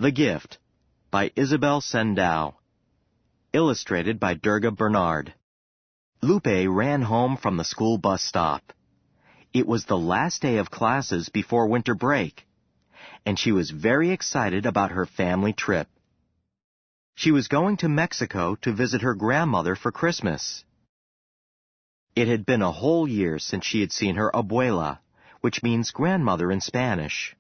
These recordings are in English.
The Gift by Isabel Sendao. Illustrated by Durga Bernard. Lupe ran home from the school bus stop. It was the last day of classes before winter break, and she was very excited about her family trip. She was going to Mexico to visit her grandmother for Christmas. It had been a whole year since she had seen her abuela, which means grandmother in Spanish.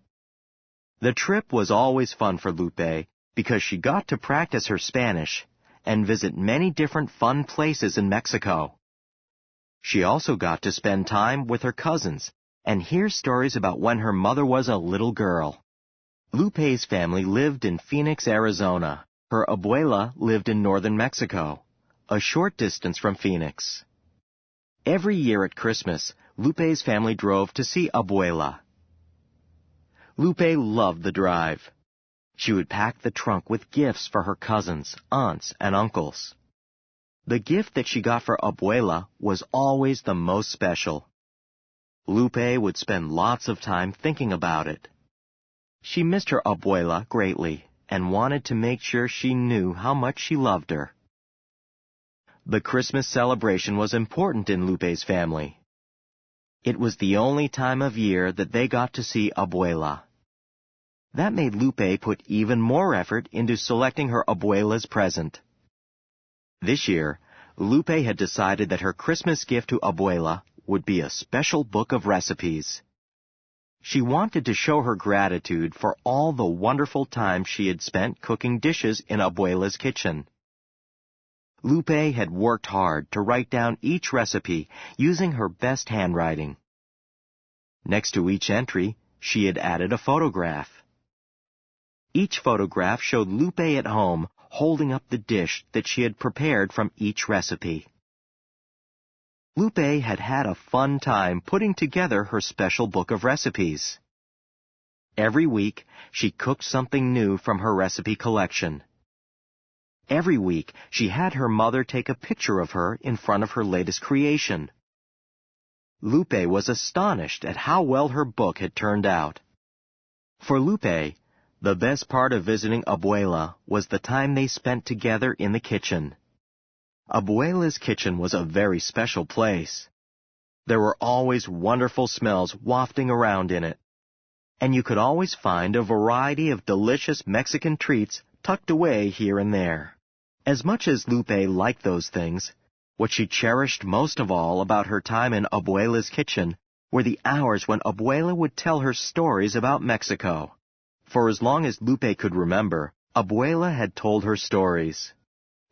The trip was always fun for Lupe because she got to practice her Spanish and visit many different fun places in Mexico. She also got to spend time with her cousins and hear stories about when her mother was a little girl. Lupe's family lived in Phoenix, Arizona. Her abuela lived in northern Mexico, a short distance from Phoenix. Every year at Christmas, Lupe's family drove to see abuela. Lupe loved the drive. She would pack the trunk with gifts for her cousins, aunts, and uncles. The gift that she got for abuela was always the most special. Lupe would spend lots of time thinking about it. She missed her abuela greatly and wanted to make sure she knew how much she loved her. The Christmas celebration was important in Lupe's family. It was the only time of year that they got to see abuela. That made Lupe put even more effort into selecting her abuela's present. This year, Lupe had decided that her Christmas gift to abuela would be a special book of recipes. She wanted to show her gratitude for all the wonderful time she had spent cooking dishes in abuela's kitchen. Lupe had worked hard to write down each recipe using her best handwriting. Next to each entry, she had added a photograph. Each photograph showed Lupe at home holding up the dish that she had prepared from each recipe. Lupe had had a fun time putting together her special book of recipes. Every week, she cooked something new from her recipe collection. Every week, she had her mother take a picture of her in front of her latest creation. Lupe was astonished at how well her book had turned out. For Lupe, the best part of visiting abuela was the time they spent together in the kitchen. Abuela's kitchen was a very special place. There were always wonderful smells wafting around in it, and you could always find a variety of delicious Mexican treats tucked away here and there. As much as Lupe liked those things, what she cherished most of all about her time in abuela's kitchen were the hours when abuela would tell her stories about Mexico. For as long as Lupe could remember, abuela had told her stories.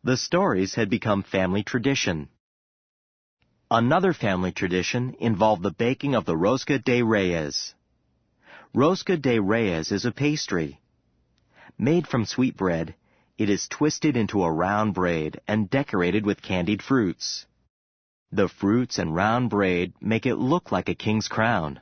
The stories had become family tradition. Another family tradition involved the baking of the Rosca de Reyes. Rosca de Reyes is a pastry. Made from sweet bread, it is twisted into a round braid and decorated with candied fruits. The fruits and round braid make it look like a king's crown.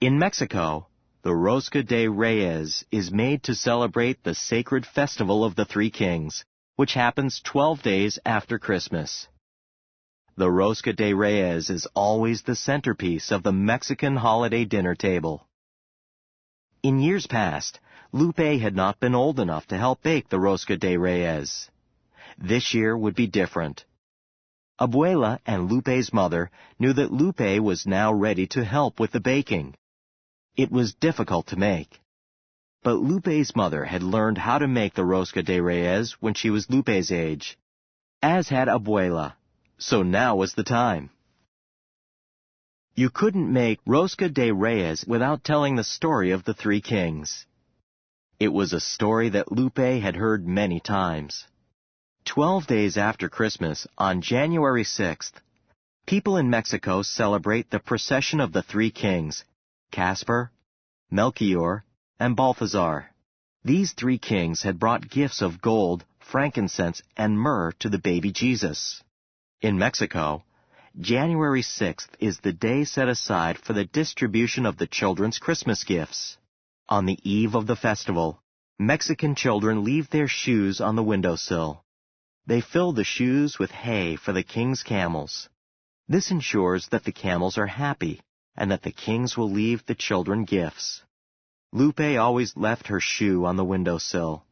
In Mexico, the Rosca de Reyes is made to celebrate the sacred festival of the Three Kings, which happens 12 days after Christmas. The Rosca de Reyes is always the centerpiece of the Mexican holiday dinner table. In years past, Lupe had not been old enough to help bake the Rosca de Reyes. This year would be different. Abuela and Lupe's mother knew that Lupe was now ready to help with the baking. It was difficult to make. But Lupe's mother had learned how to make the Rosca de Reyes when she was Lupe's age, as had Abuela, so now was the time. You couldn't make Rosca de Reyes without telling the story of the Three Kings. It was a story that Lupe had heard many times. 12 days after Christmas, on January 6th, people in Mexico celebrate the procession of the Three Kings, Caspar, Melchior, and Balthazar. These three kings had brought gifts of gold, frankincense, and myrrh to the baby Jesus. In Mexico, January 6th is the day set aside for the distribution of the children's Christmas gifts. On the eve of the festival, Mexican children leave their shoes on the windowsill. They fill the shoes with hay for the king's camels. This ensures that the camels are happy and that the kings will leave the children gifts. Lupe always left her shoe on the windowsill,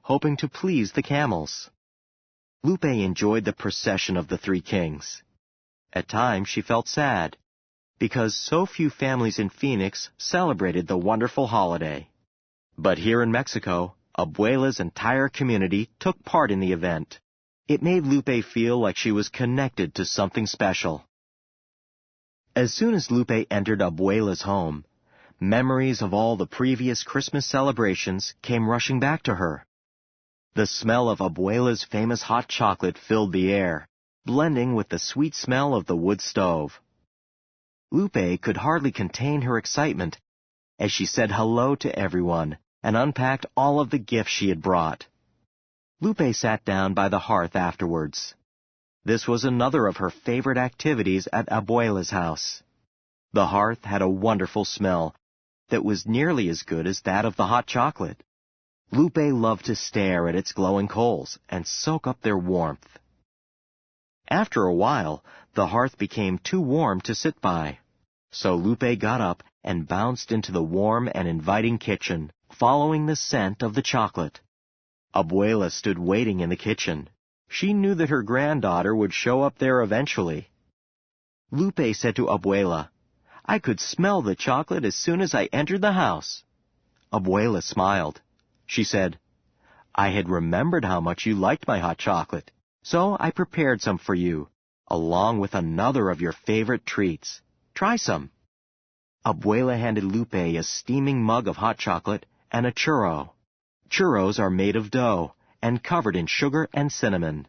hoping to please the camels. Lupe enjoyed the procession of the three kings. At times she felt sad, because so few families in Phoenix celebrated the wonderful holiday. But here in Mexico, Abuela's entire community took part in the event. It made Lupe feel like she was connected to something special. As soon as Lupe entered Abuela's home, memories of all the previous Christmas celebrations came rushing back to her. The smell of Abuela's famous hot chocolate filled the air, blending with the sweet smell of the wood stove. Lupe could hardly contain her excitement as she said hello to everyone and unpacked all of the gifts she had brought. Lupe sat down by the hearth afterwards. This was another of her favorite activities at Abuela's house. The hearth had a wonderful smell that was nearly as good as that of the hot chocolate. Lupe loved to stare at its glowing coals and soak up their warmth. After a while, the hearth became too warm to sit by, so Lupe got up and bounced into the warm and inviting kitchen, following the scent of the chocolate. Abuela stood waiting in the kitchen. She knew that her granddaughter would show up there eventually. Lupe said to Abuela, "I could smell the chocolate as soon as I entered the house." Abuela smiled. She said, "I had remembered how much you liked my hot chocolate, so I prepared some for you, along with another of your favorite treats. Try some." Abuela handed Lupe a steaming mug of hot chocolate and a churro. Churros are made of dough and covered in sugar and cinnamon.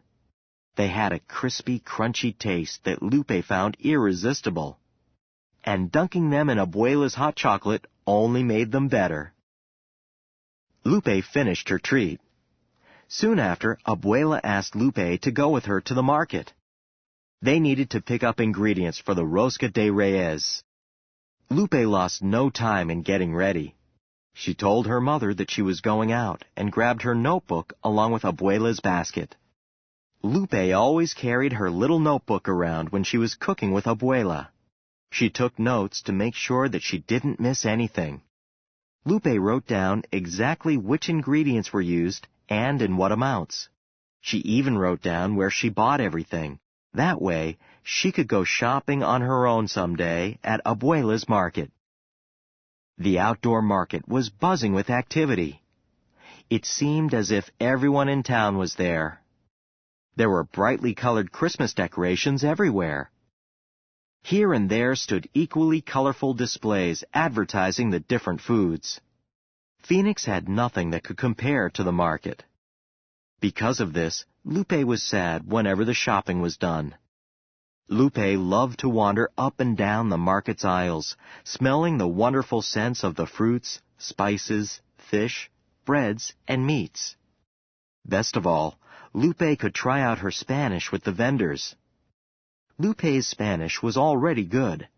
They had a crispy, crunchy taste that Lupe found irresistible. And dunking them in Abuela's hot chocolate only made them better. Lupe finished her treat. Soon after, Abuela asked Lupe to go with her to the market. They needed to pick up ingredients for the Rosca de Reyes. Lupe lost no time in getting ready. She told her mother that she was going out and grabbed her notebook along with Abuela's basket. Lupe always carried her little notebook around when she was cooking with Abuela. She took notes to make sure that she didn't miss anything. Lupe wrote down exactly which ingredients were used and in what amounts. She even wrote down where she bought everything. That way, she could go shopping on her own someday at Abuela's market. The outdoor market was buzzing with activity. It seemed as if everyone in town was there. There were brightly colored Christmas decorations everywhere. Here and there stood equally colorful displays advertising the different foods. Phoenix had nothing that could compare to the market. Because of this, Lupe was sad whenever the shopping was done. Lupe loved to wander up and down the market's aisles, smelling the wonderful scents of the fruits, spices, fish, breads, and meats. Best of all, Lupe could try out her Spanish with the vendors. Lupe's Spanish was already good,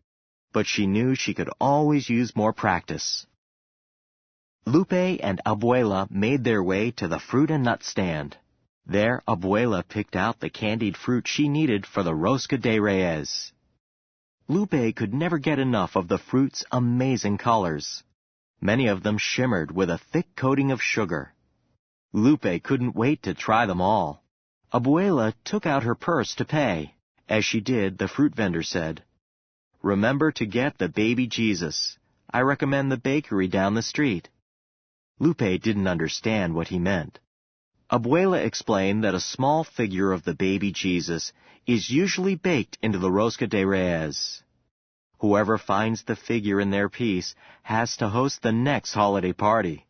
but she knew she could always use more practice. Lupe and Abuela made their way to the fruit and nut stand. There, Abuela picked out the candied fruit she needed for the Rosca de Reyes. Lupe could never get enough of the fruit's amazing colors. Many of them shimmered with a thick coating of sugar. Lupe couldn't wait to try them all. Abuela took out her purse to pay. As she did, the fruit vendor said, "Remember to get the baby Jesus. I recommend the bakery down the street." Lupe didn't understand what he meant. Abuela explained that a small figure of the baby Jesus is usually baked into the Rosca de Reyes. Whoever finds the figure in their piece has to host the next holiday party.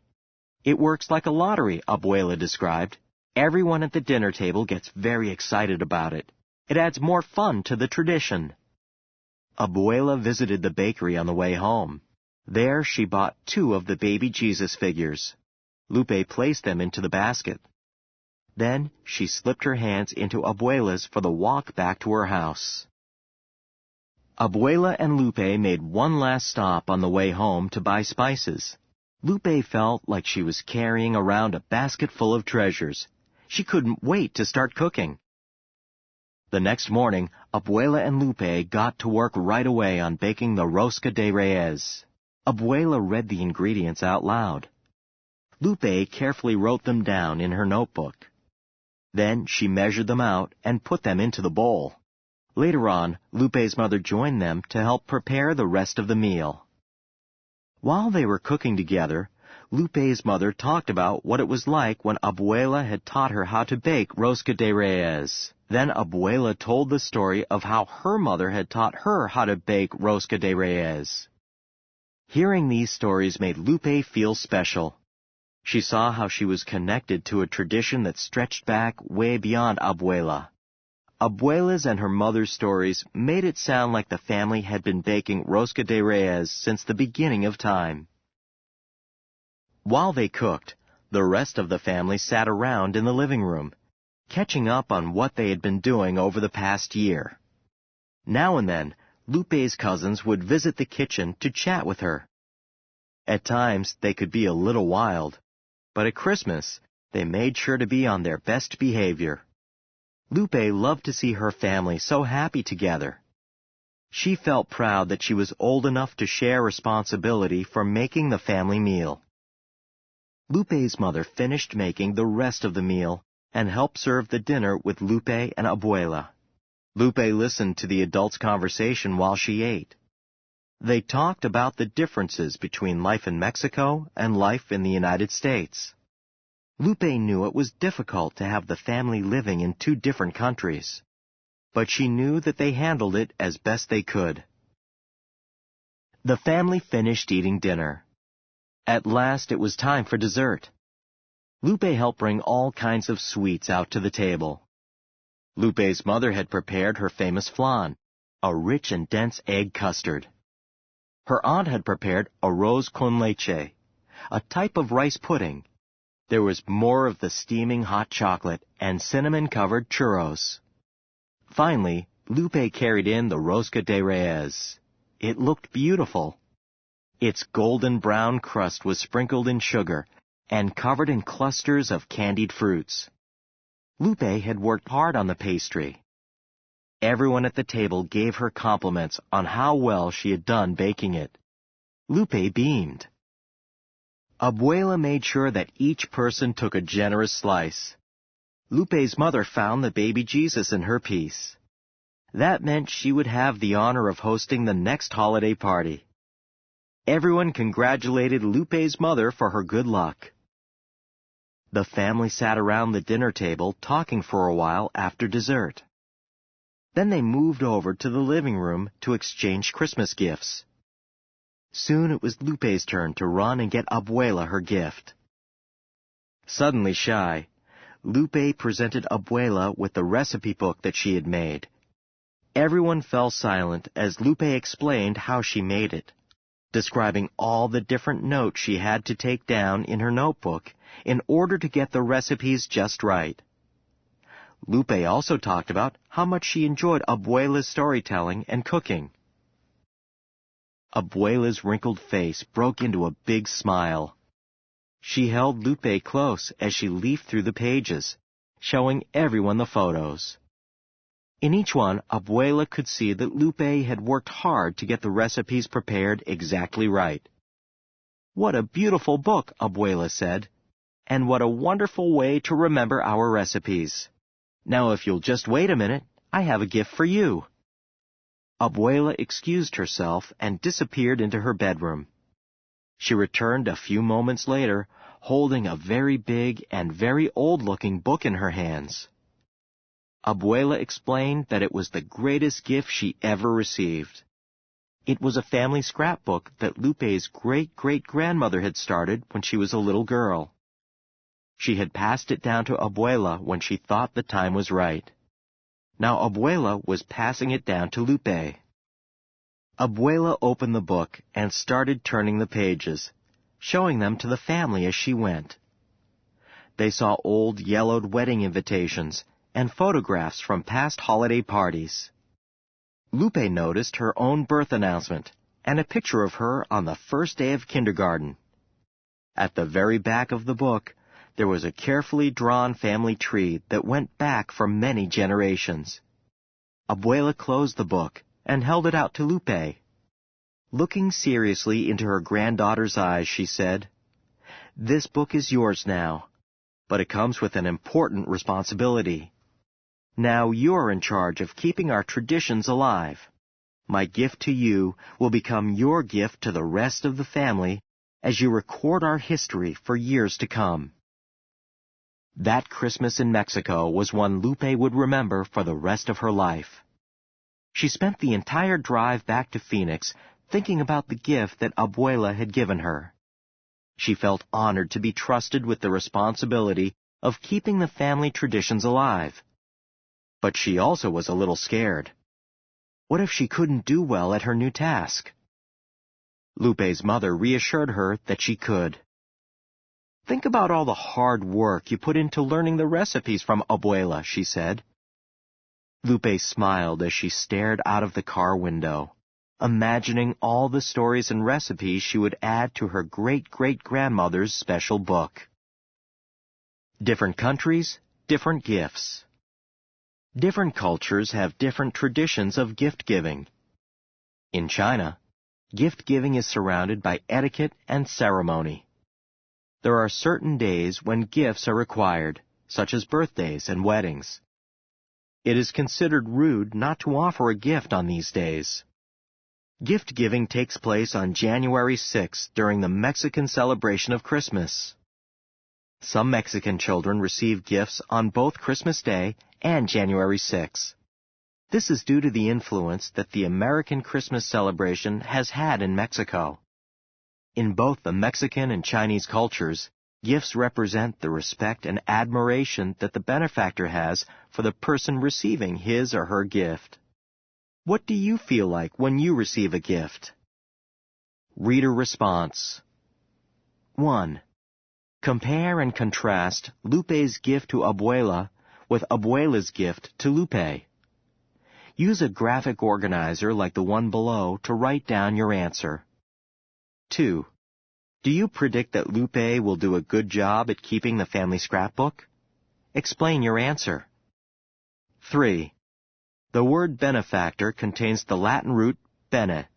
It works like a lottery, Abuela described. Everyone at the dinner table gets very excited about it. It adds more fun to the tradition. Abuela visited the bakery on the way home. There she bought 2 of the baby Jesus figures. Lupe placed them into the basket. Then she slipped her hands into Abuela's for the walk back to her house. Abuela and Lupe made one last stop on the way home to buy spices. Lupe felt like she was carrying around a basket full of treasures. She couldn't wait to start cooking. The next morning, Abuela and Lupe got to work right away on baking the Rosca de Reyes. Abuela read the ingredients out loud. Lupe carefully wrote them down in her notebook. Then she measured them out and put them into the bowl. Later on, Lupe's mother joined them to help prepare the rest of the meal. While they were cooking together, Lupe's mother talked about what it was like when Abuela had taught her how to bake rosca de reyes. Then Abuela told the story of how her mother had taught her how to bake rosca de reyes. Hearing these stories made Lupe feel special. She saw how she was connected to a tradition that stretched back way beyond Abuela. Abuela's and her mother's stories made it sound like the family had been baking rosca de reyes since the beginning of time. While they cooked, the rest of the family sat around in the living room, catching up on what they had been doing over the past year. Now and then, Lupe's cousins would visit the kitchen to chat with her. At times, they could be a little wild, but at Christmas, they made sure to be on their best behavior. Lupe loved to see her family so happy together. She felt proud that she was old enough to share responsibility for making the family meal. Lupe's mother finished making the rest of the meal and helped serve the dinner with Lupe and Abuela. Lupe listened to the adults' conversation while she ate. They talked about the differences between life in Mexico and life in the United States. Lupe knew it was difficult to have the family living in two different countries, but she knew that they handled it as best they could. The family finished eating dinner. At last it was time for dessert. Lupe helped bring all kinds of sweets out to the table. Lupe's mother had prepared her famous flan, a rich and dense egg custard. Her aunt had prepared arroz con leche, a type of rice pudding. There was more of the steaming hot chocolate and cinnamon-covered churros. Finally, Lupe carried in the rosca de reyes. It looked beautiful. Its golden brown crust was sprinkled in sugar and covered in clusters of candied fruits. Lupe had worked hard on the pastry. Everyone at the table gave her compliments on how well she had done baking it. Lupe beamed. Abuela made sure that each person took a generous slice. Lupe's mother found the baby Jesus in her piece. That meant she would have the honor of hosting the next holiday party. Everyone congratulated Lupe's mother for her good luck. The family sat around the dinner table talking for a while after dessert. Then they moved over to the living room to exchange Christmas gifts. Soon it was Lupe's turn to run and get Abuela her gift. Suddenly shy, Lupe presented Abuela with the recipe book that she had made. Everyone fell silent as Lupe explained how she made it, describing all the different notes she had to take down in her notebook in order to get the recipes just right. Lupe also talked about how much she enjoyed Abuela's storytelling and cooking. Abuela's wrinkled face broke into a big smile. She held Lupe close as she leafed through the pages, showing everyone the photos. In each one, Abuela could see that Lupe had worked hard to get the recipes prepared exactly right. "What a beautiful book," Abuela said, "and what a wonderful way to remember our recipes. Now if you'll just wait a minute, I have a gift for you." Abuela excused herself and disappeared into her bedroom. She returned a few moments later, holding a very big and very old-looking book in her hands. Abuela explained that it was the greatest gift she ever received. It was a family scrapbook that Lupe's great-great-grandmother had started when she was a little girl. She had passed it down to Abuela when she thought the time was right. Now Abuela was passing it down to Lupe. Abuela opened the book and started turning the pages, showing them to the family as she went. They saw old yellowed wedding invitations and photographs from past holiday parties. Lupe noticed her own birth announcement and a picture of her on the first day of kindergarten. At the very back of the book, there was a carefully drawn family tree that went back for many generations. Abuela closed the book and held it out to Lupe. Looking seriously into her granddaughter's eyes, she said, "This book is yours now, but it comes with an important responsibility. Now you're in charge of keeping our traditions alive. My gift to you will become your gift to the rest of the family as you record our history for years to come." That Christmas in Mexico was one Lupe would remember for the rest of her life. She spent the entire drive back to Phoenix thinking about the gift that Abuela had given her. She felt honored to be trusted with the responsibility of keeping the family traditions alive. But she also was a little scared. What if she couldn't do well at her new task? Lupe's mother reassured her that she could. "Think about all the hard work you put into learning the recipes from Abuela," she said. Lupe smiled as she stared out of the car window, imagining all the stories and recipes she would add to her great-great-grandmother's special book. Different countries, different gifts. Different cultures have different traditions of gift-giving. In China, gift-giving is surrounded by etiquette and ceremony. There are certain days when gifts are required, such as birthdays and weddings. It is considered rude not to offer a gift on these days. Gift-giving takes place on January 6th during the Mexican celebration of Christmas. Some Mexican children receive gifts on both Christmas Day and January 6th. This is due to the influence that the American Christmas celebration has had in Mexico. In both the Mexican and Chinese cultures, gifts represent the respect and admiration that the benefactor has for the person receiving his or her gift. What do you feel like when you receive a gift? Reader response. 1. Compare and contrast Lupe's gift to Abuela with Abuela's gift to Lupe. Use a graphic organizer like the one below to write down your answer. 2. Do you predict that Lupe will do a good job at keeping the family scrapbook? Explain your answer. 3. The word benefactor contains the Latin root bene.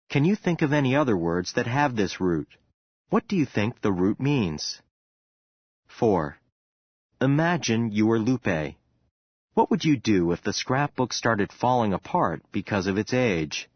Can you think of any other words that have this root? What do you think the root means? 4. Imagine you were Lupe. What would you do if the scrapbook started falling apart because of its age?